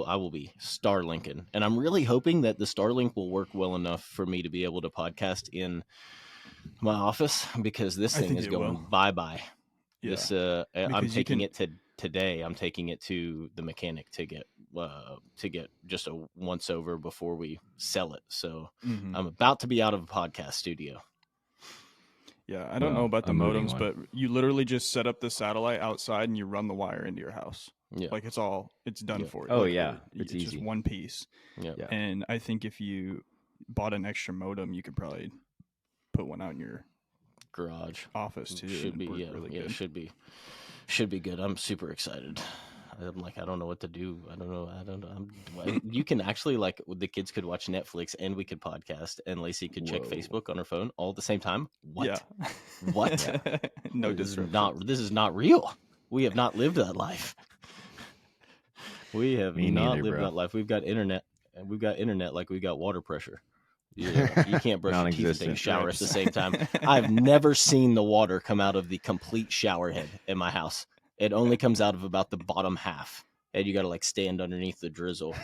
I will be Starlinking, and I'm really hoping that the Starlink will work well enough for me to be able to podcast in my office, because this thing is going bye-bye. Yeah, This I'm taking it to today. I'm taking it to the mechanic to get just a once over before we sell it. So I'm about to be out of a podcast studio. Yeah, I don't know about the modems, but you literally just set up the satellite outside and you run the wire into your house. Yeah. Like it's done for you. Oh, like, yeah. It's easy. just one piece. Yeah. And I think if you bought an extra modem, you could probably put one out in your garage office too. Should be, yeah, really good. Should be good. I'm super excited. I'm like, I don't know what to do. I don't know. You can actually, like, the kids could watch Netflix and we could podcast, and Lacey could check Facebook on her phone all at the same time. What? Yeah. What? No, this is not real. We have not lived that life. We have not lived that life. We've got internet, and we've got internet like we got water pressure. Yeah, you can't brush your teeth and take a shower at the same time. I've never seen the water come out of the complete shower head in my house. It only comes out of about the bottom half, and you got to like stand underneath the drizzle,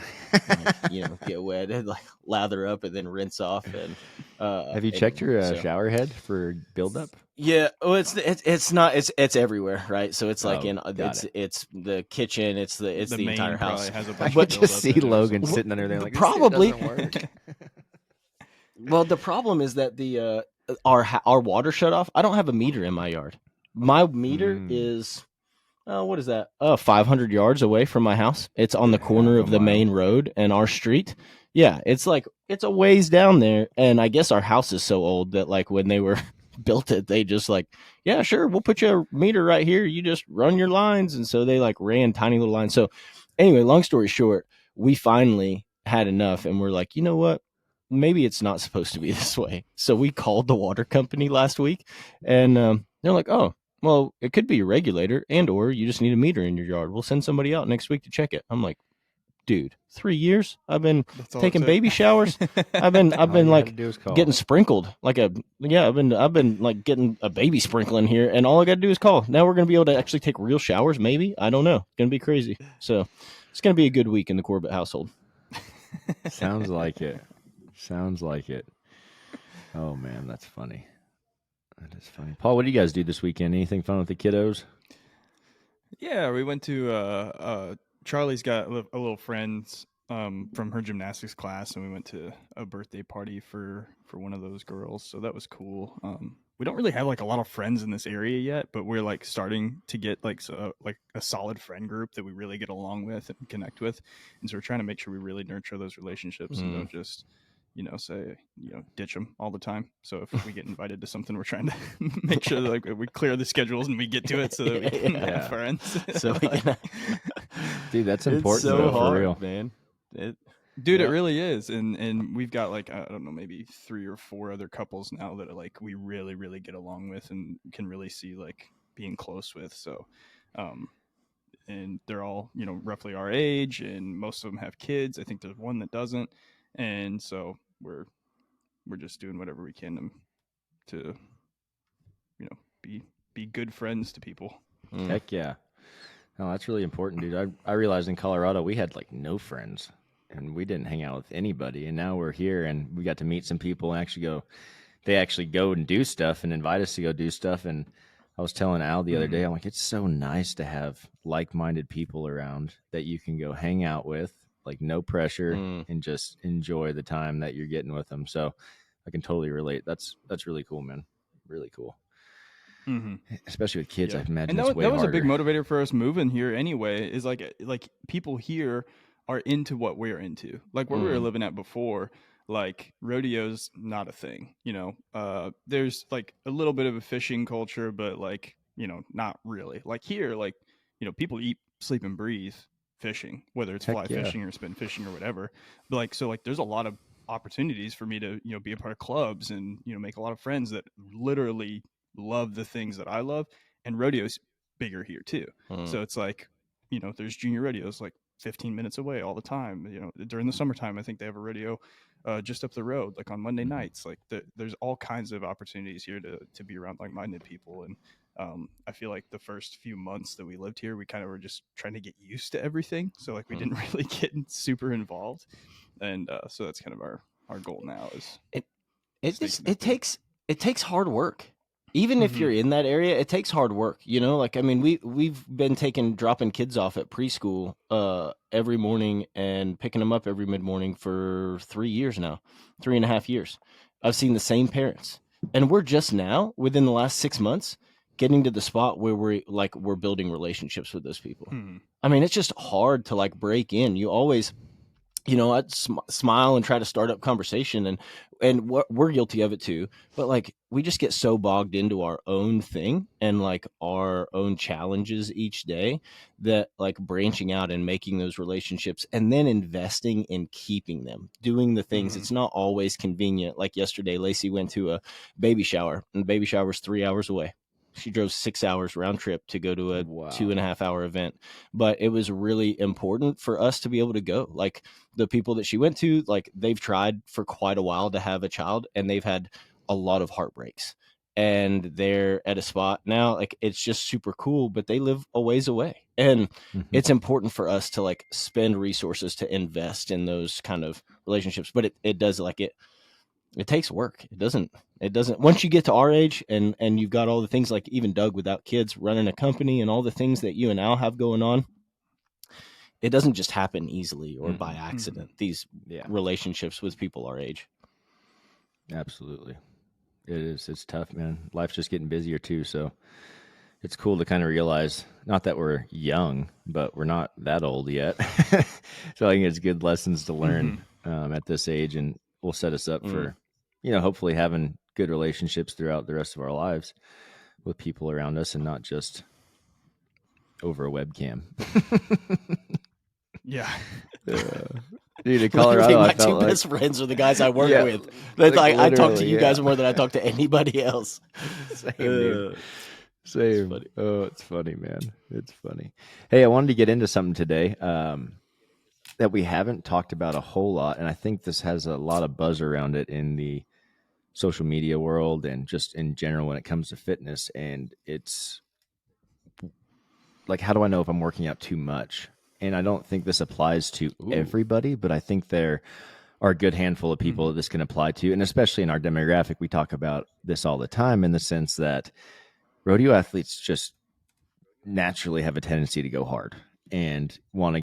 and, get wet and like lather up and then rinse off. And have you checked your shower head for buildup? Yeah, well, it's everywhere, right? So it's like it's the kitchen, it's the entire house. Has a bunch I just see Logan sitting under there like probably. This doesn't work. Well, the problem is that the our water shut off. I don't have a meter in my yard. My meter is what is that? 500 yards away from my house. It's on the corner of the main road and our street. Yeah, it's a ways down there, and I guess our house is so old that like when they were built it, they just like, yeah, sure, we'll put you a meter right here. You just run your lines, and so they like ran tiny little lines. So anyway, long story short, we finally had enough, and we're like, you know what? Maybe it's not supposed to be this way. So we called the water company last week, and they're like, oh, well, it could be a regulator, and or you just need a meter in your yard. We'll send somebody out next week to check it. I'm like, dude, 3 years I've been taking baby showers. I've been like getting sprinkled like I've been like getting a baby sprinkling here, and all I got to do is call. Now we're gonna be able to actually take real showers. Maybe, I don't know. It's gonna be crazy. So it's gonna be a good week in the Corbett household. Sounds like it. Oh man, that's funny. That is funny. Paul, what do you guys do this weekend? Anything fun with the kiddos? Yeah, we went to Charlie's got a little friends from her gymnastics class, and we went to a birthday party for one of those girls. So that was cool. We don't really have like a lot of friends in this area yet, but we're like starting to get like a solid friend group that we really get along with and connect with. And so we're trying to make sure we really nurture those relationships and don't just ditch them all the time. So if we get invited to something, we're trying to make sure that like we clear the schedules and we get to it so that we can have friends. So we can. Dude, that's important. It's so hard, for real, man. It really is. And we've got like, I don't know, maybe 3 or 4 other couples now that like we really, really get along with and can really see like being close with. So, and they're all, roughly our age, and most of them have kids. I think there's one that doesn't. And so we're just doing whatever we can to be good friends to people. Heck yeah. No, that's really important, dude. I realized in Colorado we had like no friends, and we didn't hang out with anybody. And now we're here, and we got to meet some people and they actually go and do stuff and invite us to go do stuff. And I was telling Al the other day, I'm like, it's so nice to have like-minded people around that you can go hang out with, like no pressure, and just enjoy the time that you're getting with them. So I can totally relate. That's really cool, man. Really cool. Mm-hmm. Especially with kids, I imagine. And that was a big motivator for us moving here anyway, is like people here are into what we're into. Like where we were living at before, like rodeo's not a thing, there's like a little bit of a fishing culture, but like, not really. Like here, like, people eat, sleep, and breathe fishing, whether it's fly fishing or spin fishing or whatever. But like, so like there's a lot of opportunities for me to, be a part of clubs and, make a lot of friends that literally love the things that I love. And rodeo's bigger here too. So it's like, there's junior rodeos like 15 minutes away all the time. During the summertime, I think they have a rodeo just up the road, like on Monday nights. Like there's all kinds of opportunities here to be around like-minded people. And I feel like the first few months that we lived here, we kind of were just trying to get used to everything. So like we didn't really get super involved. And so that's kind of our goal now is it takes hard work. Even if you're in that area, it takes hard work. You know, like I mean, we've been dropping kids off at preschool every morning and picking them up every mid morning for 3 years now, 3.5 years. I've seen the same parents, and we're just now within the last 6 months getting to the spot where we're building relationships with those people. I mean, it's just hard to like break in. You always, I'd smile and try to start up conversation, and we're guilty of it too. But like, we just get so bogged into our own thing and like our own challenges each day that like branching out and making those relationships and then investing in keeping them, doing the things. It's not always convenient. Like yesterday, Lacey went to a baby shower, and the baby shower was 3 hours away. She drove 6 hours round trip to go to a 2.5 hour event, but it was really important for us to be able to go. Like, the people that she went to, like, they've tried for quite a while to have a child, and they've had a lot of heartbreaks, and they're at a spot now, like, it's just super cool, but they live a ways away, and it's important for us to like spend resources to invest in those kind of relationships. But it does, like, it takes work. It doesn't once you get to our age and you've got all the things, like even Doug without kids running a company and all the things that you and Al have going on, it doesn't just happen easily or by accident. These relationships with people our age. Absolutely. It is. It's tough, man. Life's just getting busier too. So it's cool to kind of realize, not that we're young, but we're not that old yet. So I think it's good lessons to learn at this age, and will set us up for, hopefully having good relationships throughout the rest of our lives with people around us and not just over a webcam. Yeah. Dude, in Colorado, my two best friends are the guys I work with. Like, I talk to you guys more than I talk to anybody else. Same, dude. Same. It's oh, it's funny, man. It's funny. Hey, I wanted to get into something today that we haven't talked about a whole lot, and I think this has a lot of buzz around it in the social media world and just in general when it comes to fitness. And it's like, how do I know if I'm working out too much? And I don't think this applies to everybody, but I think there are a good handful of people that this can apply to. And especially in our demographic, we talk about this all the time, in the sense that rodeo athletes just naturally have a tendency to go hard and want to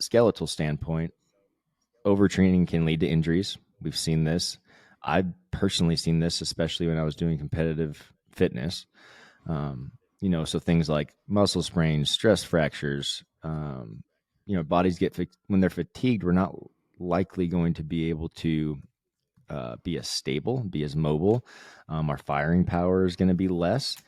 skeletal standpoint, overtraining can lead to injuries. We've seen this. I've personally seen this, especially when I was doing competitive fitness. So things like muscle sprains, stress fractures. Bodies when they're fatigued, we're not likely going to be able to be as stable, be as mobile. Our firing power is going to be less.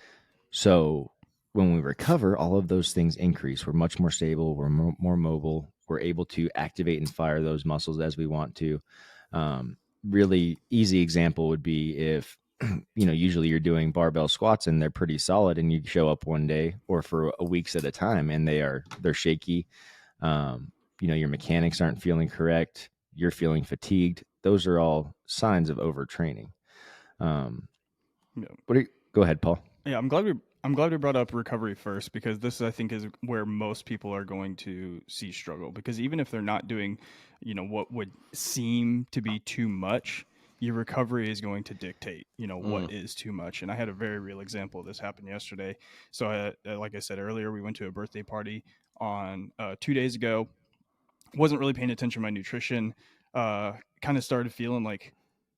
So when we recover, all of those things increase. We're much more stable. We're more mobile. We're able to activate and fire those muscles as we want to. Really easy example would be if, usually you're doing barbell squats and they're pretty solid, and you show up one day or for a weeks at a time and they're shaky. Your mechanics aren't feeling correct. You're feeling fatigued. Those are all signs of overtraining. Go ahead, Paul. Yeah, I'm glad I'm glad we brought up recovery first, because this, I think, is where most people are going to see struggle. Because even if they're not doing, what would seem to be too much, your recovery is going to dictate, what is too much. And I had a very real example of this happen yesterday. So, like I said earlier, we went to a birthday party on 2 days ago. Wasn't really paying attention to my nutrition. Kind of started feeling like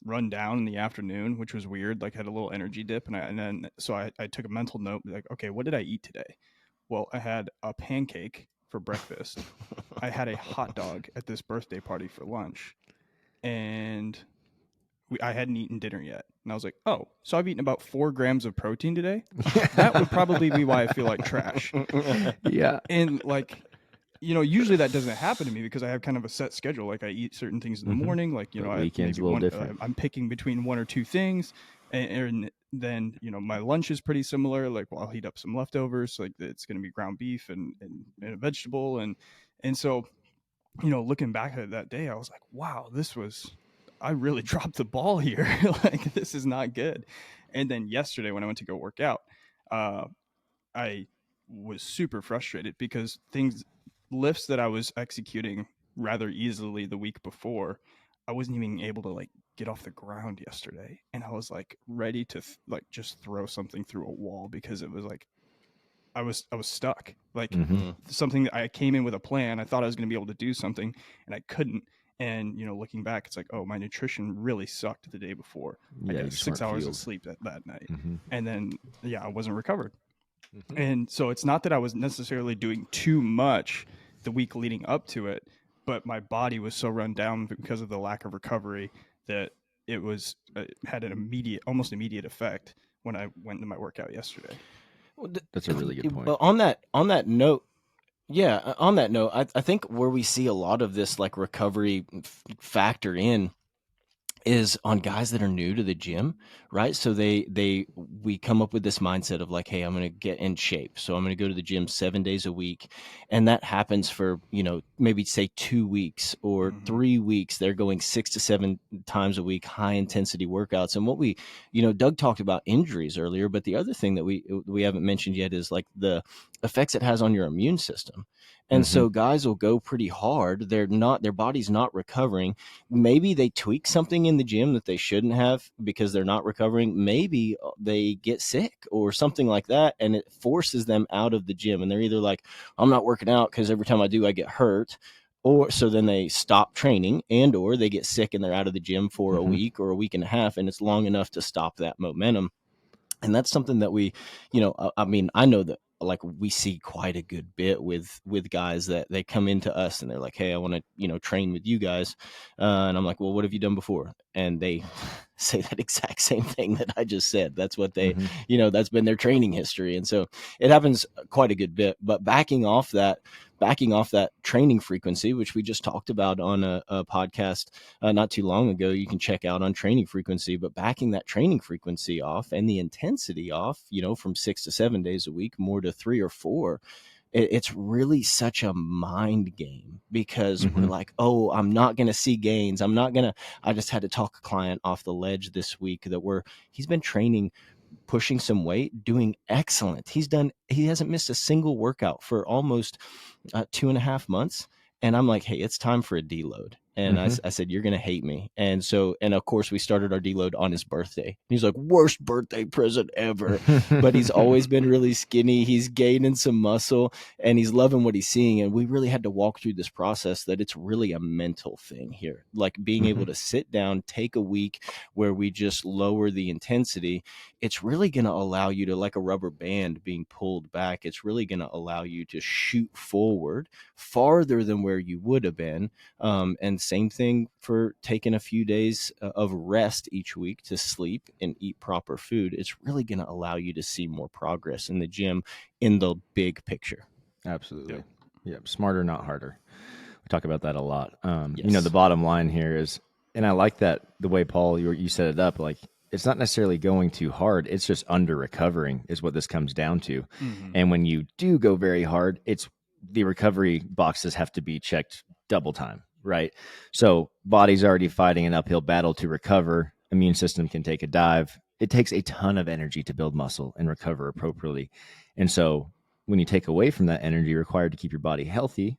run down in the afternoon, which was weird. Like, had a little energy dip, and then so I took a mental note, like, okay, what did I eat today? Well, I had a pancake for breakfast. I had a hot dog at this birthday party for lunch, and I hadn't eaten dinner yet. And I was like, oh, so I've eaten about 4 grams of protein today. That would probably be why I feel like trash. Yeah. And like, usually that doesn't happen to me because I have kind of a set schedule. Like, I eat certain things in the morning. Like, But weekend's a little different. I'm picking between 1 or 2 things, and then my lunch is pretty similar. Like, well, I'll heat up some leftovers. Like, it's going to be ground beef and a vegetable, and so, looking back at that day, I was like, wow, I really dropped the ball here. Like, this is not good. And then yesterday when I went to go work out, I was super frustrated because lifts that I was executing rather easily the week before, I wasn't even able to like get off the ground yesterday. And I was like ready to like just throw something through a wall, because it was like I was stuck. Like, something that I came in with a plan. I thought I was going to be able to do something, and I couldn't. And looking back, it's like, oh, my nutrition really sucked the day before. I got 6 hours of sleep that night, and then I wasn't recovered. And so it's not that I was necessarily doing too much the week leading up to it, but my body was so run down because of the lack of recovery that it had an almost immediate effect when I went to my workout yesterday. That's a really good point. But on that note, I think where we see a lot of this like recovery factor in is on guys that are new to the gym, right? So we come up with this mindset of like, hey, I'm going to get in shape. So I'm going to go to the gym 7 days a week. And that happens for, maybe say 2 weeks or 3 weeks. They're going 6 to 7 times a week, high intensity workouts. And what Doug talked about injuries earlier, but the other thing that we haven't mentioned yet is like the effects it has on your immune system. And so guys will go pretty hard. Their body's not recovering. Maybe they tweak something in the gym that they shouldn't have because they're not recovering. Maybe they get sick or something like that, and it forces them out of the gym. And they're either like, I'm not working out because every time I do, I get hurt. Or so then they stop training, and or they get sick and they're out of the gym for a week or a week and a half, and it's long enough to stop that momentum. And that's something that we, I know that like we see quite a good bit with guys that they come into us and they're like, hey, I want to, train with you guys. And I'm like, well, what have you done before? And they say that exact same thing that I just said. That's what they, that's been their training history. And so it happens quite a good bit, but backing off that training frequency, which we just talked about on a podcast not too long ago, you can check out on training frequency, but backing that training frequency off and the intensity off, from 6 to 7 days a week, more to 3 or 4, it's really such a mind game because we're like, oh, I'm not going to see gains. I just had to talk a client off the ledge this week that he's been training, pushing some weight, doing excellent. He hasn't missed a single workout for almost 2.5 months. And I'm like, hey, it's time for a deload. And I said, you're going to hate me. And of course we started our deload on his birthday. He's like, worst birthday present ever. But he's always been really skinny. He's gaining some muscle and he's loving what he's seeing. And we really had to walk through this process that it's really a mental thing here. Like being able to sit down, take a week where we just lower the intensity. It's really going to allow you to, like a rubber band being pulled back, it's really going to allow you to shoot forward farther than where you would have been. And same thing for taking a few days of rest each week to sleep and eat proper food. It's really going to allow you to see more progress in the gym in the big picture. Absolutely. Yep. Smarter, not harder. We talk about that a lot. Yes. The bottom line here is, and I like that the way, Paul, you set it up, like it's not necessarily going too hard. It's just under recovering is what this comes down to. And when you do go very hard, it's the recovery boxes have to be checked double time. Right. So body's already fighting an uphill battle to recover. Immune system can take a dive. it takes a ton of energy to build muscle and recover appropriately. And so when you take away from that energy required to keep your body healthy,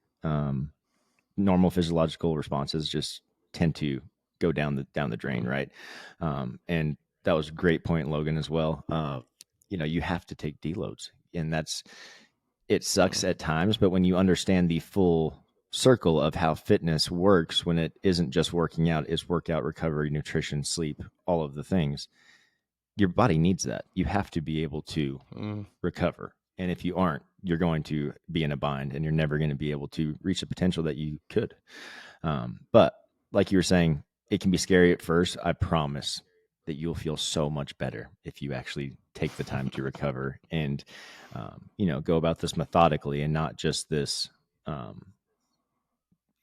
normal physiological responses just tend to go down the drain, right? And that was a great point, Logan, as well. You have to take deloads, and it sucks at times, but when you understand the full circle of how fitness works, when it isn't just working out, it's workout, recovery, nutrition, sleep, all of the things. Your body needs that. You have to be able to recover. And if you aren't, you're going to be in a bind and you're never going to be able to reach the potential that you could. But like you were saying, it can be scary at first. I promise that you'll feel so much better if you actually take the time to recover and, go about this methodically and not just this.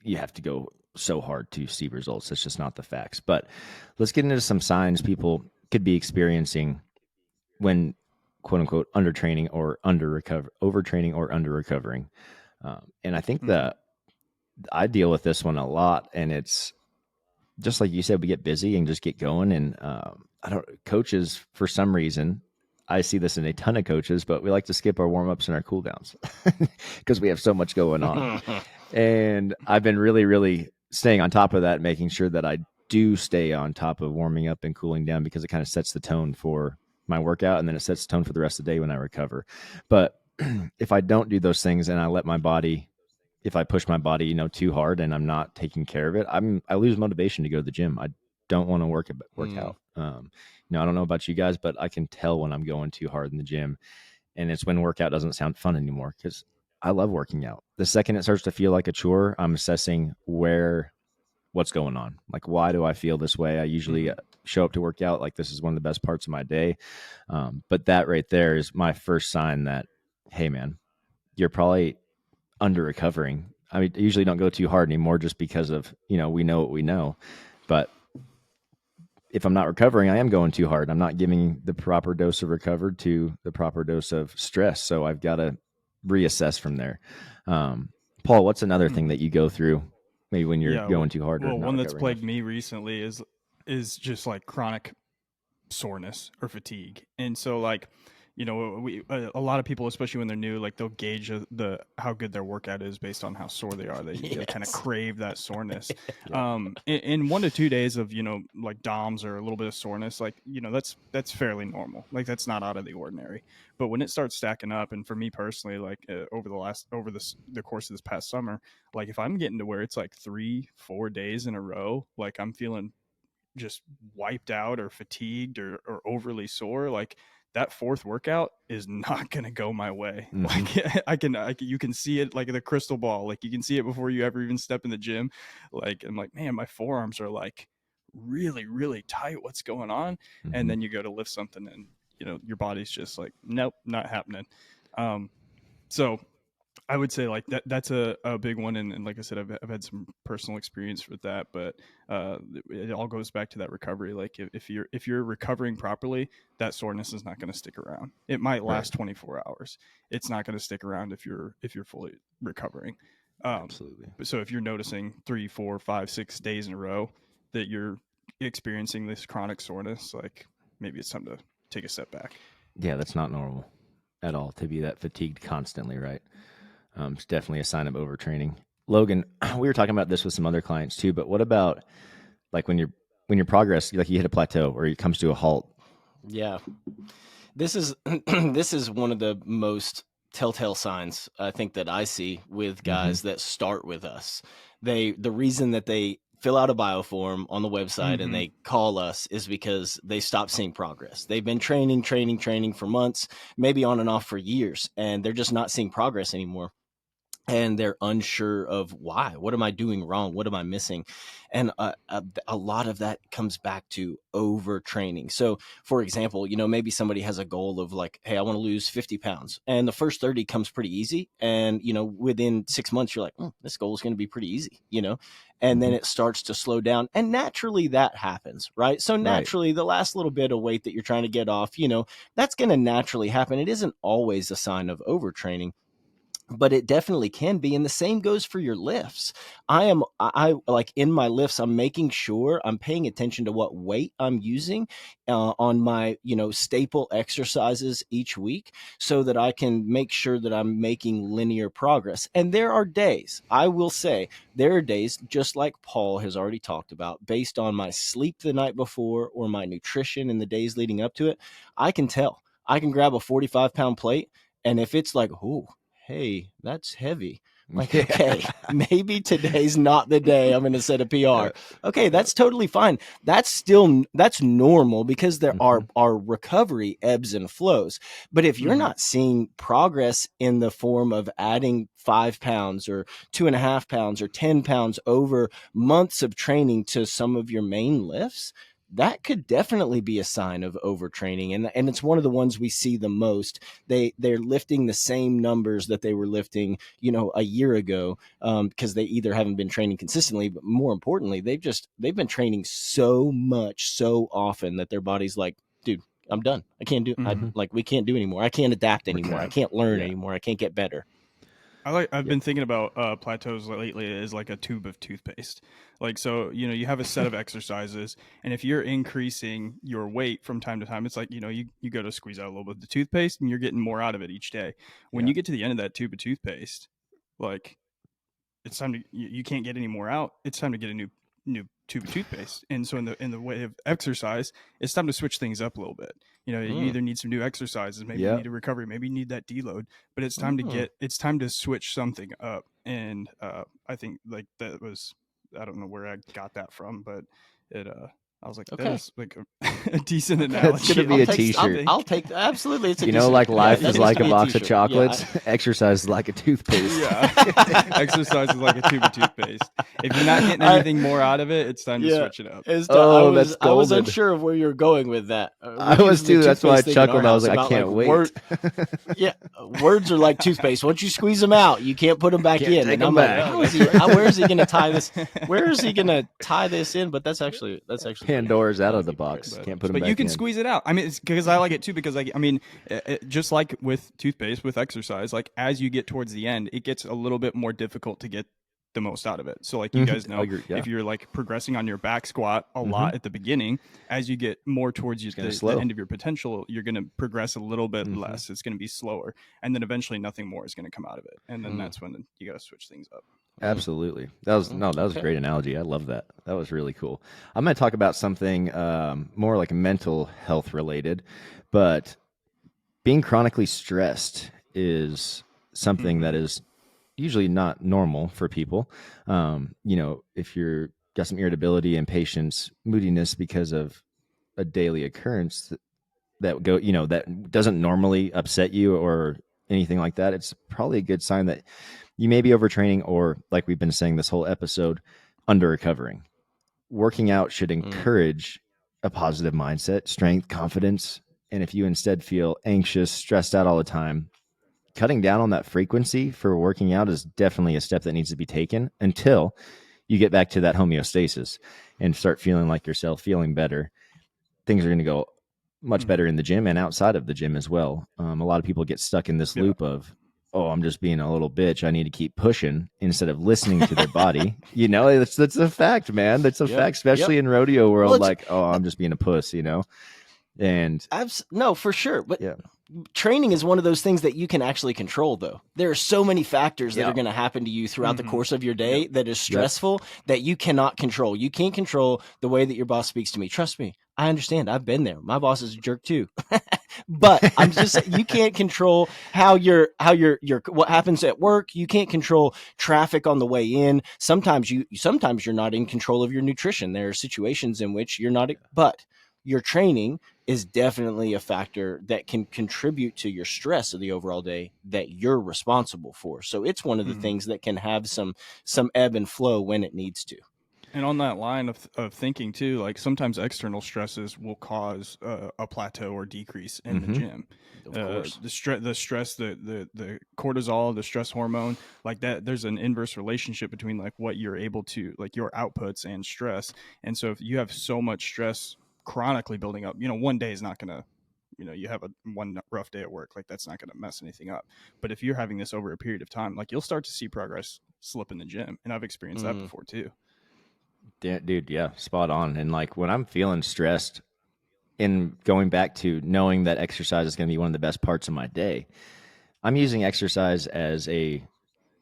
You have to go so hard to see results. That's just not the facts. But let's get into some signs people could be experiencing when, quote unquote, undertraining or overtraining or under recovering. And I think that I deal with this one a lot, and it's just like you said, we get busy and just get going. And coaches, for some reason, I see this in a ton of coaches, but we like to skip our warm-ups and our cool downs because we have so much going on. And I've been really, really staying on top of that, making sure that I do stay on top of warming up and cooling down, because it kind of sets the tone for my workout, and then it sets the tone for the rest of the day when I recover. But if I don't do those things and I let my body, if I push my body, too hard and I'm not taking care of it, I lose motivation to go to the gym. I don't want to work out. I don't know about you guys, but I can tell when I'm going too hard in the gym, and it's when workout doesn't sound fun anymore, because I love working out. The second it starts to feel like a chore, I'm assessing what's going on. Like, why do I feel this way? I usually show up to work out like this is one of the best parts of my day. But that right there is my first sign that, hey man, you're probably under recovering. I mean, I usually don't go too hard anymore just because of, we know what we know. But if I'm not recovering, I am going too hard. I'm not giving the proper dose of recovered to the proper dose of stress. So I've got to reassess from there. Paul, what's another thing that you go through maybe when you're going too hard? Well, one that's plagued me recently is just like chronic soreness or fatigue. And so like, a lot of people, especially when they're new, like they'll gauge how good their workout is based on how sore they are. They kind of crave that soreness. In 1 to 2 days of, like DOMs or a little bit of soreness, like, that's fairly normal. Like that's not out of the ordinary. But when it starts stacking up, and for me personally, like over the course of this past summer, like if I'm getting to where it's like 3-4 days in a row, like I'm feeling just wiped out or fatigued or overly sore, like that fourth workout is not going to go my way. Like you can see it like the crystal ball, like you can see it before you ever even step in the gym. Like, I'm like, man, my forearms are like really, really tight. What's going on? And then you go to lift something and, your body's just like, nope, not happening. So I would say like that's a big one. And like I said, I've had some personal experience with that, but it all goes back to that recovery. Like if you're recovering properly, that soreness is not going to stick around. It might last 24 hours. It's not going to stick around if you're fully recovering. Absolutely. So if you're noticing 3, 4, 5, 6 days in a row that you're experiencing this chronic soreness, like maybe it's time to take a step back. Yeah, that's not normal at all to be that fatigued constantly, right? It's definitely a sign of overtraining. Logan, we were talking about this with some other clients too, but what about like when your progress, like you hit a plateau or it comes to a halt? Yeah, this is this is one of the most telltale signs I think that I see with guys that start with us. The reason that they fill out a bioform on the website and they call us is because they stop seeing progress. They've been training for months, maybe on and off for years, and they're just not seeing progress anymore. And they're unsure of why. What am I doing wrong? What am I missing? And a lot of that comes back to overtraining. So, for example, maybe somebody has a goal of like, hey, I want to lose 50 pounds. And the first 30 comes pretty easy. And, within 6 months, you're like, this goal is going to be pretty easy, and then it starts to slow down. And naturally that happens, right? So naturally the last little bit of weight that you're trying to get off, that's going to naturally happen. It isn't always a sign of overtraining. but it definitely can be. And the same goes for your lifts. I like in my lifts, I'm making sure I'm paying attention to what weight I'm using on my, staple exercises each week, so that I can make sure that I'm making linear progress. And there are days, I will say, there are days, just like Paul has already talked about, based on my sleep the night before or my nutrition in the days leading up to it, I can tell. I can grab a 45-pound plate, and if it's like, oh, hey, that's heavy. Like, okay, maybe today's not the day I'm going to set a PR. Okay, that's totally fine. That's normal, because there are our recovery ebbs and flows. But if you're not seeing progress in the form of adding 5 pounds or 2.5 pounds or 10 pounds over months of training to some of your main lifts, that could definitely be a sign of overtraining. And it's one of the ones we see the most. They're lifting the same numbers that they were lifting, a year ago, because they either haven't been training consistently, but more importantly, they've been training so much, so often, that their body's like, dude, I'm done. I can't do, we can't do anymore. I can't adapt anymore. I can't learn anymore. I can't get better. I've been thinking about Plateaus lately as like a tube of toothpaste. Like, so, you have a set of exercises, and if you're increasing your weight from time to time, it's like, you go to squeeze out a little bit of the toothpaste, and you're getting more out of it each day. When you get to the end of that tube of toothpaste, like, it's time to, you can't get any more out. It's time to get a new tube of toothpaste. And so in the way of exercise, it's time to switch things up a little bit. You either need some new exercises, maybe you need a recovery, maybe you need that deload, but it's time to switch something up. And I think, like, that was, I don't know where I got that from, but it I was like, that is like a decent analogy. It's gonna be a t-shirt. I'll take that. Absolutely, it's a like life is like a box of t-shirt. chocolates. Exercise is like a toothpaste. Exercise is like a tube of toothpaste. If you're not getting anything more out of it, it's time to switch it up. I was unsure of where you were going with that. I was too. That's why I chuckled. I was like, I can't wait. Words are like toothpaste. Once you squeeze them out, you can't put them back in. And I'm like, where is he going to tie this? Where is he going to tie this in? But that's actually Pandora's out of the box. Can't put them back in. But you can squeeze it out. I mean, it's because I like it too, because just like with toothpaste, with exercise, like, as you get towards the end, it gets a little bit more difficult to get the most out of it. So, like, you guys know, if you're like progressing on your back squat a lot at the beginning, as you get more towards the end of your potential, you're going to progress a little bit less. It's going to be slower, and then eventually nothing more is going to come out of it, and then that's when you got to switch things up. Absolutely. That was a great analogy. I love that. That was really cool. I'm going to talk about something more like mental health related, but being chronically stressed is something that is usually not normal for people. If you're got some irritability, impatience, moodiness because of a daily occurrence that doesn't normally upset you or anything like that, it's probably a good sign that you may be overtraining, or, like we've been saying this whole episode, under recovering. Working out should encourage a positive mindset, strength, confidence. And if you instead feel anxious, stressed out all the time, cutting down on that frequency for working out is definitely a step that needs to be taken until you get back to that homeostasis and start feeling like yourself, feeling better. Things are going to go much better in the gym and outside of the gym as well. A lot of people get stuck in this loop of, oh, I'm just being a little bitch, I need to keep pushing, instead of listening to their body. That's a fact, man. That's a fact, especially in rodeo world. I'm just being a puss, And no, for sure. But training is one of those things that you can actually control, though. There are so many factors that are going to happen to you throughout the course of your day that is stressful that you cannot control. You can't control the way that your boss speaks to me. Trust me, I understand. I've been there. My boss is a jerk too. But I'm just saying, you can't control how your what happens at work. You can't control traffic on the way in. Sometimes you're not in control of your nutrition. There are situations in which you're not, but your training is definitely a factor that can contribute to your stress of the overall day that you're responsible for. So it's one of the things that can have some ebb and flow when it needs to. And on that line of thinking too, like, sometimes external stresses will cause a plateau or decrease in the gym. Of course. The stress, the cortisol, the stress hormone, like that, there's an inverse relationship between, like, what you're able to, like, your outputs and stress. And so if you have so much stress chronically building up, one day is not going to you have one rough day at work, like that's not going to mess anything up. But if you're having this over a period of time, like you'll start to see progress slip in the gym, and I've experienced that before too. Dude, yeah, spot on. And like when I'm feeling stressed, and going back to knowing that exercise is going to be one of the best parts of my day, I'm using exercise as a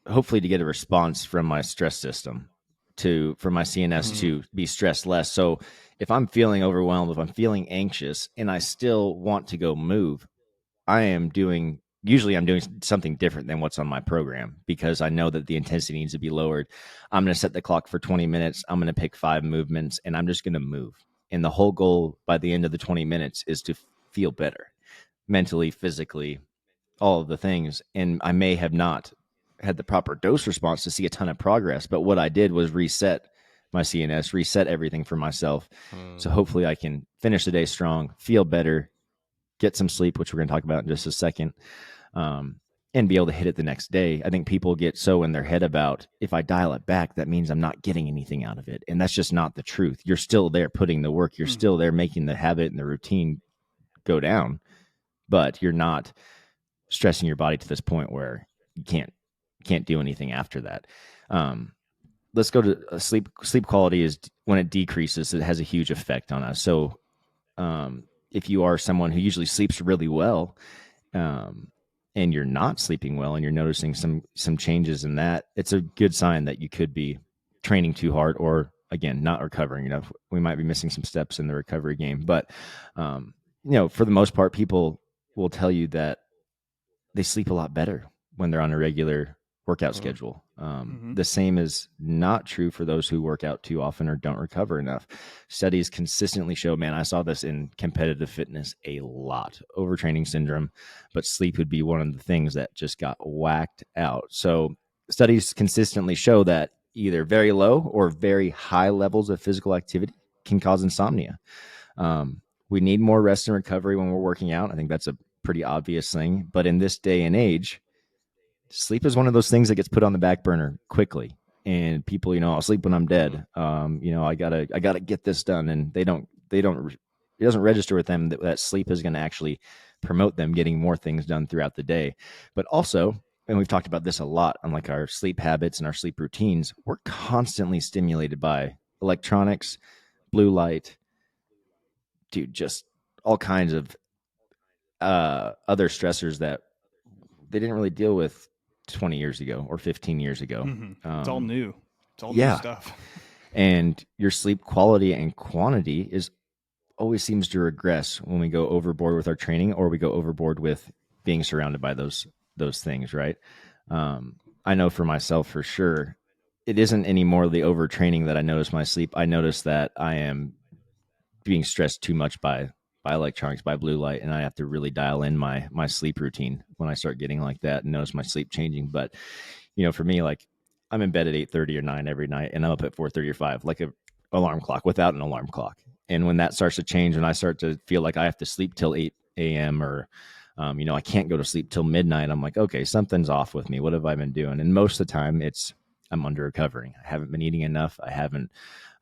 hopefully to get a response from my stress system for my CNS to be stressed less. So if I'm feeling overwhelmed, if I'm feeling anxious and I still want to go move, I'm doing something different than what's on my program because I know that the intensity needs to be lowered. I'm going to set the clock for 20 minutes. I'm going to pick 5 movements and I'm just going to move. And the whole goal by the end of the 20 minutes is to feel better mentally, physically, all of the things. And I may have not had the proper dose response to see a ton of progress, but what I did was reset my CNS, reset everything for myself. So hopefully I can finish the day strong, feel better, get some sleep, which we're going to talk about in just a second, and be able to hit it the next day. I think people get so in their head about if I dial it back, that means I'm not getting anything out of it. And that's just not the truth. You're still there putting the work. You're still there making the habit and the routine go down, but you're not stressing your body to this point where you can't do anything after that. Let's go to sleep. Sleep quality is when it decreases, it has a huge effect on us. So if you are someone who usually sleeps really well, and you're not sleeping well and you're noticing some changes in that, it's a good sign that you could be training too hard or again not recovering enough. We might be missing some steps in the recovery game, but for the most part, people will tell you that they sleep a lot better when they're on a regular workout schedule. The same is not true for those who work out too often or don't recover enough. Studies consistently show, man, I saw this in competitive fitness a lot, overtraining syndrome, but sleep would be one of the things that just got whacked out. So studies consistently show that either very low or very high levels of physical activity can cause insomnia. We need more rest and recovery when we're working out. I think that's a pretty obvious thing. But in this day and age, sleep is one of those things that gets put on the back burner quickly. And people, I'll sleep when I'm dead. I gotta get this done. And it doesn't register with them that sleep is going to actually promote them getting more things done throughout the day. But also, and we've talked about this a lot on like our sleep habits and our sleep routines, we're constantly stimulated by electronics, blue light, dude, just all kinds of other stressors that they didn't really deal with 20 years ago or 15 years ago. It's all new. It's all new stuff. And your sleep quality and quantity always seems to regress when we go overboard with our training or we go overboard with being surrounded by those things, right? I know for myself for sure, it isn't anymore the overtraining that I notice my sleep. I notice that I am being stressed too much by electronics, by blue light, and I have to really dial in my sleep routine when I start getting like that and notice my sleep changing. But for me, like I'm in bed at 8:30 or 9 every night, and I'm up at 4:30 or 5, like a alarm clock without an alarm clock. And when that starts to change, when I start to feel like I have to sleep till 8 a.m. or I can't go to sleep till midnight, I'm like, okay, something's off with me. What have I been doing? And most of the time, I'm under recovering. I haven't been eating enough. I haven't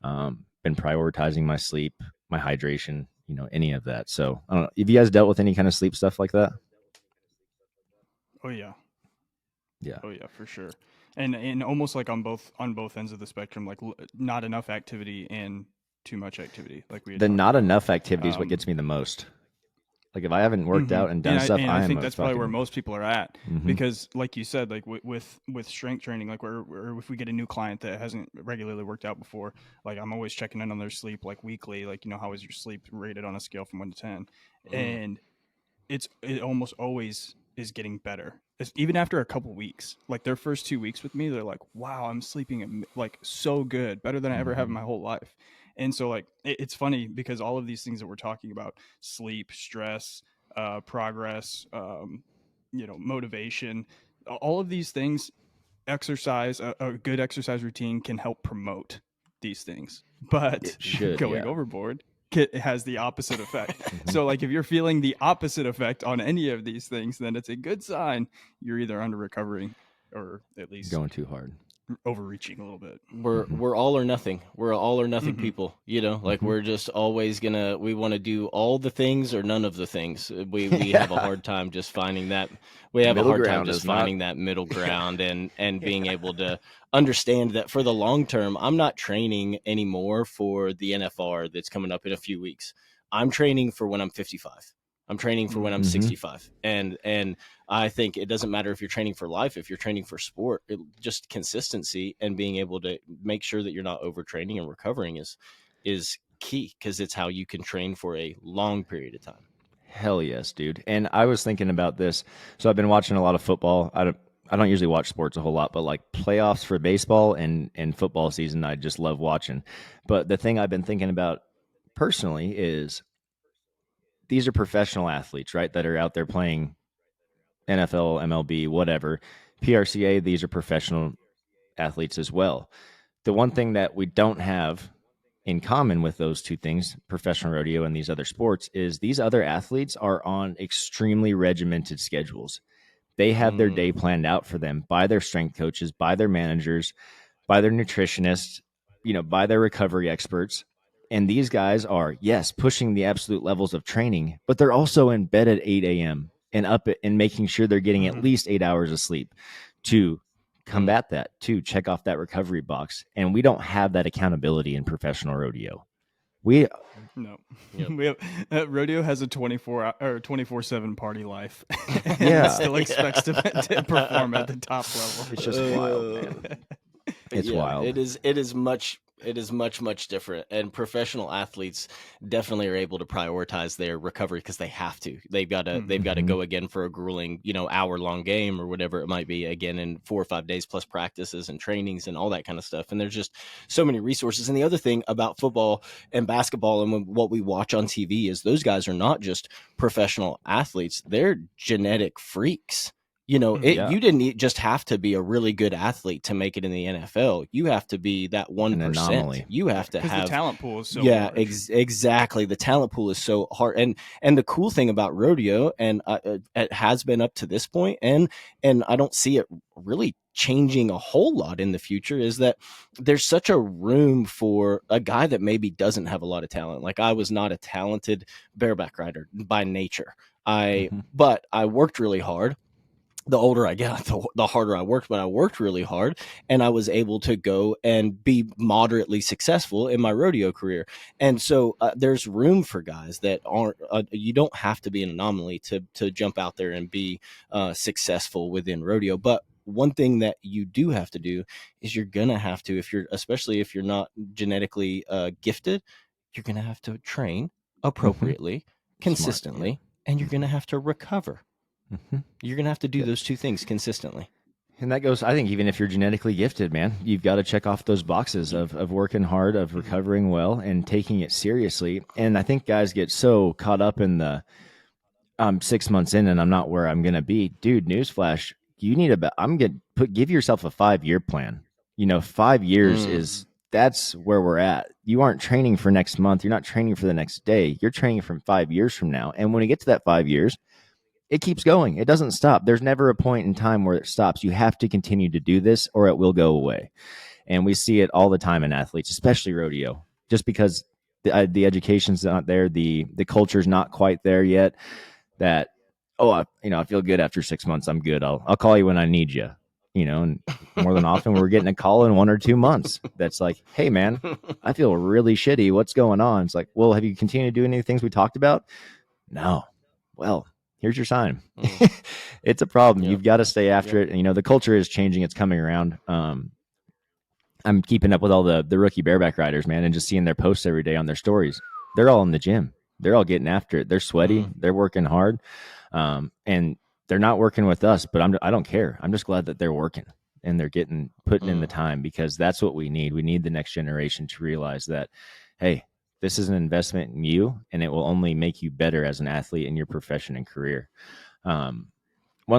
been prioritizing my sleep, my hydration, any of that. So I don't know. Have you guys dealt with any kind of sleep stuff like that? Oh yeah. Yeah. Oh yeah, for sure. And almost like on both ends of the spectrum, like not enough activity and too much activity. Like the not enough activity is what gets me the most. Like if I haven't worked out and done stuff, I think that's probably where most people are at because, like you said, like with strength training, like or if we get a new client that hasn't regularly worked out before, like I'm always checking in on their sleep, like weekly, like how is your sleep rated on a scale from 1 to 10, and it almost always is getting better. Even after a couple weeks, like their first 2 weeks with me, they're like, "Wow, I'm sleeping like so good, better than I ever have in my whole life." And so like it's funny because all of these things that we're talking about, sleep, stress, progress, motivation, all of these things, exercise, a good exercise routine can help promote these things. But going overboard, it has the opposite effect. So like if you're feeling the opposite effect on any of these things, then it's a good sign you're either under recovering or at least Going too hard. overreaching a little bit. We're all or nothing. We're all or nothing people, like Mhm. we're just always we want to do all the things or none of the things. We have a Yeah. hard time just finding that. We have a Middle hard time ground just is not. finding that middle ground and being Yeah. able to understand that for the long term, I'm not training anymore for the NFR that's coming up in a few weeks. I'm training for when I'm 55. I'm training for when I'm Mhm. 65. And I think it doesn't matter if you're training for life, if you're training for sport, just consistency and being able to make sure that you're not overtraining and recovering is key, because it's how you can train for a long period of time. Hell yes, dude. And I was thinking about this. So I've been watching a lot of football. I don't usually watch sports a whole lot, but like playoffs for baseball and football season, I just love watching. But the thing I've been thinking about personally is these are professional athletes, right? That are out there playing NFL, MLB, whatever. PRCA, these are professional athletes as well. The one thing that we don't have in common with those two things, professional rodeo and these other sports, is these other athletes are on extremely regimented schedules. They have their day planned out for them by their strength coaches, by their managers, by their nutritionists, by their recovery experts. And these guys are, yes, pushing the absolute levels of training, but they're also in bed at 8 a.m. and and making sure they're getting at least 8 hours of sleep to combat that, to check off that recovery box. And we don't have that accountability in professional rodeo. We, No, Yep. we have rodeo has a 24/7 party life, and Yeah. still expects to perform at the top level. It's just wild, man. It's Yeah, wild. much different, and professional athletes definitely are able to prioritize their recovery because they have to. They've got to Mhm. go again for a grueling, hour long game or whatever it might be, again in 4 or 5 days plus practices and trainings and all that kind of stuff. And there's just so many resources. And the other thing about football and basketball and what we watch on TV is those guys are not just professional athletes; they're genetic freaks. Yeah. You didn't just have to be a really good athlete to make it in the NFL. You have to be that An 1%. anomaly. You have to Because the have, talent pool is so yeah, large. exactly. The talent pool is so hard, and the cool thing about rodeo, and it has been up to this point, and I don't see it really changing a whole lot in the future, is that there's such a room for a guy that maybe doesn't have a lot of talent. Like, I was not a talented bareback rider by nature. Mhm. But I worked really hard. The older I got, the harder I worked, but I worked really hard, and I was able to go and be moderately successful in my rodeo career. And so there's room for guys that aren't, you don't have to be an anomaly to jump out there and be successful within rodeo. But one thing that you do have to do is you're going to have to, especially if you're not genetically gifted, you're going to have to train Mhm. appropriately, Smart. Yep. consistently, and you're going to have to recover. Mhm. You're going to have to do Yeah. those two things consistently. And that goes, I think, even if you're genetically gifted, man, you've got to check off those boxes of working hard, of recovering well, and taking it seriously. And I think guys get so caught up in I'm 6 months in and I'm not where I'm going to be. Dude, newsflash, you need give yourself a 5 year plan. 5 years that's where we're at. You aren't training for next month. You're not training for the next day. You're training from 5 years from now. And when you get to that 5 years, it keeps going. It doesn't stop. There's never a point in time where it stops. You have to continue to do this or it will go away. And we see it all the time in athletes, especially rodeo, just because the education's not there, the culture's not quite there yet. That I feel good after 6 months. I'm good. I'll call you when I need you. And more than often we're getting a call in 1 or 2 months that's like, hey man, I feel really shitty. What's going on? It's like, well, have you continued to do any of the things we talked about? No. Well, here's your sign. It's a problem. Yep. You've got to stay after Yep. it. And the culture is changing. It's coming around. I'm keeping up with all the rookie bareback riders, man, and just seeing their posts every day on their stories. They're all in the gym. They're all getting after it. They're sweaty. They're working hard, and they're not working with us. But I don't care. I'm just glad that they're working and they're putting in the time, because that's what we need. We need the next generation to realize that, hey, this is an investment in you, and it will only make you better as an athlete in your profession and career. One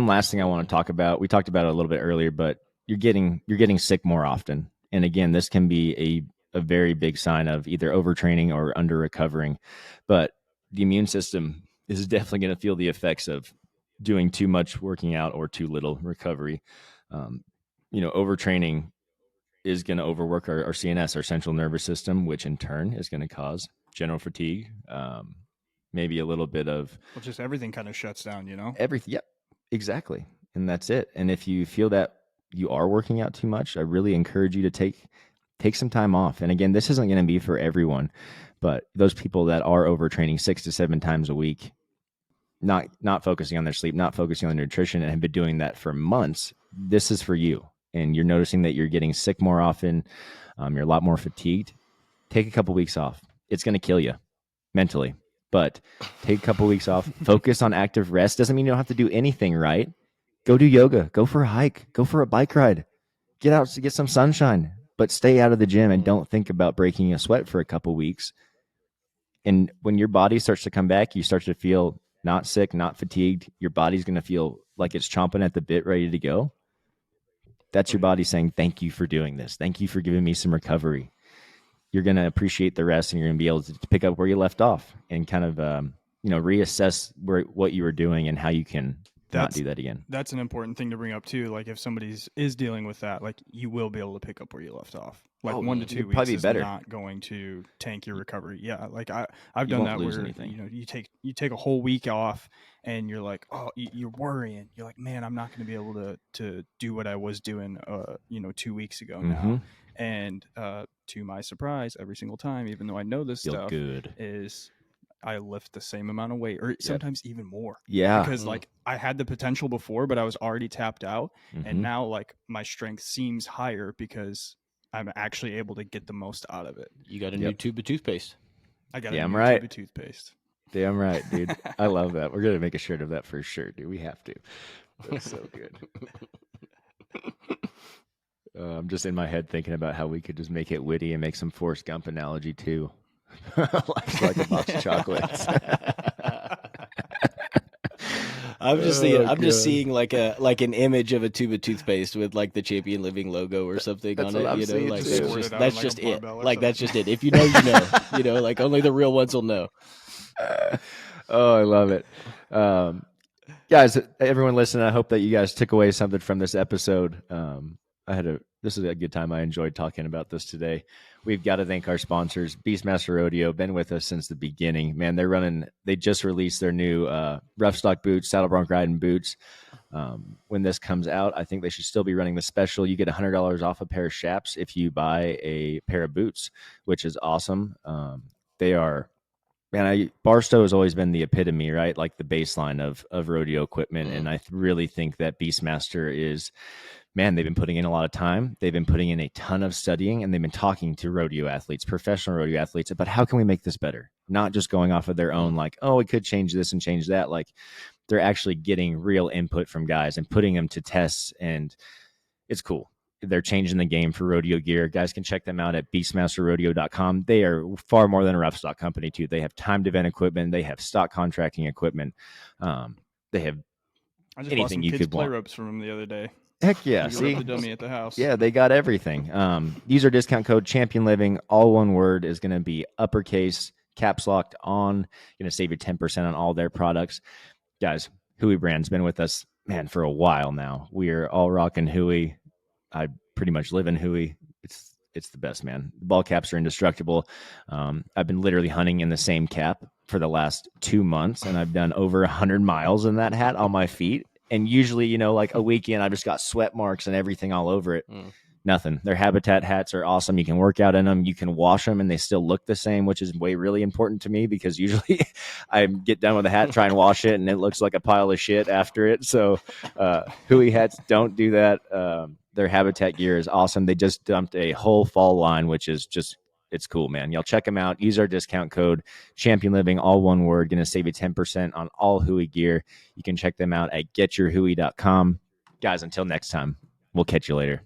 last thing I want to talk about. We talked about it a little bit earlier, but you're getting sick more often. And again, this can be a very big sign of either overtraining or under recovering. But the immune system is definitely going to feel the effects of doing too much working out or too little recovery. Overtraining is going to overwork our CNS, our central nervous system, which in turn is going to cause general fatigue, maybe a little bit of just everything kind of shuts down, everything. Yep, exactly. And that's it. And if you feel that you are working out too much, I really encourage you to take some time off. And again, this isn't going to be for everyone, but those people that are overtraining 6 to 7 times a week, not focusing on their sleep, not focusing on their nutrition, and have been doing that for months, this is for you. And you're noticing that you're getting sick more often, you're a lot more fatigued. Take a couple weeks off. It's going to kill you mentally, but take a couple weeks off. Focus on active rest. Doesn't mean you don't have to do anything, right? Go do yoga. Go for a hike. Go for a bike ride. Get out to get some sunshine, but stay out of the gym and don't think about breaking a sweat for a couple weeks. And when your body starts to come back, you start to feel not sick, not fatigued. Your body's going to feel like it's chomping at the bit, ready to go. That's your body saying, thank you for doing this. Thank you for giving me some recovery. You're going to appreciate the rest, and you're going to be able to pick up where you left off and kind of, reassess what you were doing and how you can not do that again. That's an important thing to bring up too. Like if somebody is dealing with that, like you will be able to pick up where you left off. Like 1 to 2 weeks is not going to tank your recovery. Yeah, like I've done that where you take a whole week off and you're like, oh, you're worrying. You're like, man, I'm not going to be able to do what I was doing 2 weeks ago now. And to my surprise, every single time, even though I know this stuff is I lift the same amount of weight or sometimes even more. Yeah. Because like I had the potential before, but I was already tapped out. And now like my strength seems higher because I'm actually able to get the most out of it. You got a new tube of toothpaste. I got a new tube of toothpaste. Damn right, dude. I love that. We're going to make a shirt of that for sure, dude. We have to. That's so good. I'm just in my head thinking about how we could just make it witty and make some Forrest Gump analogy too. like a box of chocolates. I'm just seeing like an image of a tube of toothpaste with like the Champion Living logo or something on it. Like that's just it. Like that's just it. If you know, you know. Like only the real ones will know. Oh, I love it. Guys, everyone listening, I hope that you guys took away something from this episode. This is a good time. I enjoyed talking about this today. We've got to thank our sponsors, Beastmaster Rodeo, been with us since the beginning. Man, they just released their new rough stock boots, saddle bronc riding boots. When this comes out, I think they should still be running the special. You get $100 off a pair of chaps if you buy a pair of boots, which is awesome. They are, man, Barstow has always been the epitome, right? Like the baseline of rodeo equipment. And I really think that Beastmaster is, man, they've been putting in a lot of time. They've been putting in a ton of studying, and they've been talking to rodeo athletes, professional rodeo athletes, about how can we make this better? Not just going off of their own, like, oh, we could change this and change that. Like they're actually getting real input from guys and putting them to tests, and it's cool. They're changing the game for rodeo gear. Guys can check them out at beastmasterrodeo.com. They are far more than a rough stock company too. They have timed event equipment. They have stock contracting equipment. They have I just bought some kids play ropes from them the other day. Heck yeah. See, the dummy at the house. Yeah, they got everything. Use our discount code Champion Living. All one word is going to be uppercase, caps locked on. Going to save you 10% on all their products. Guys, Hui brand's been with us, man, for a while now. We're all rocking Hui. I pretty much live in Hui. It's the best, man. The ball caps are indestructible. I've been literally hunting in the same cap for the last 2 months, and I've done over 100 miles in that hat on my feet. And usually, like a weekend, I've just got sweat marks and everything all over it. Nothing. Their Habitat hats are awesome. You can work out in them. You can wash them, and they still look the same, which is really important to me because usually I get done with the hat, try and wash it, and it looks like a pile of shit after it. So Hui hats don't do that. Their Habitat gear is awesome. They just dumped a whole fall line, which is just, it's cool, man. Y'all check them out. Use our discount code Champion Living, all one word. Going to save you 10% on all Hui gear. You can check them out at getyourhui.com. Guys, until next time, we'll catch you later.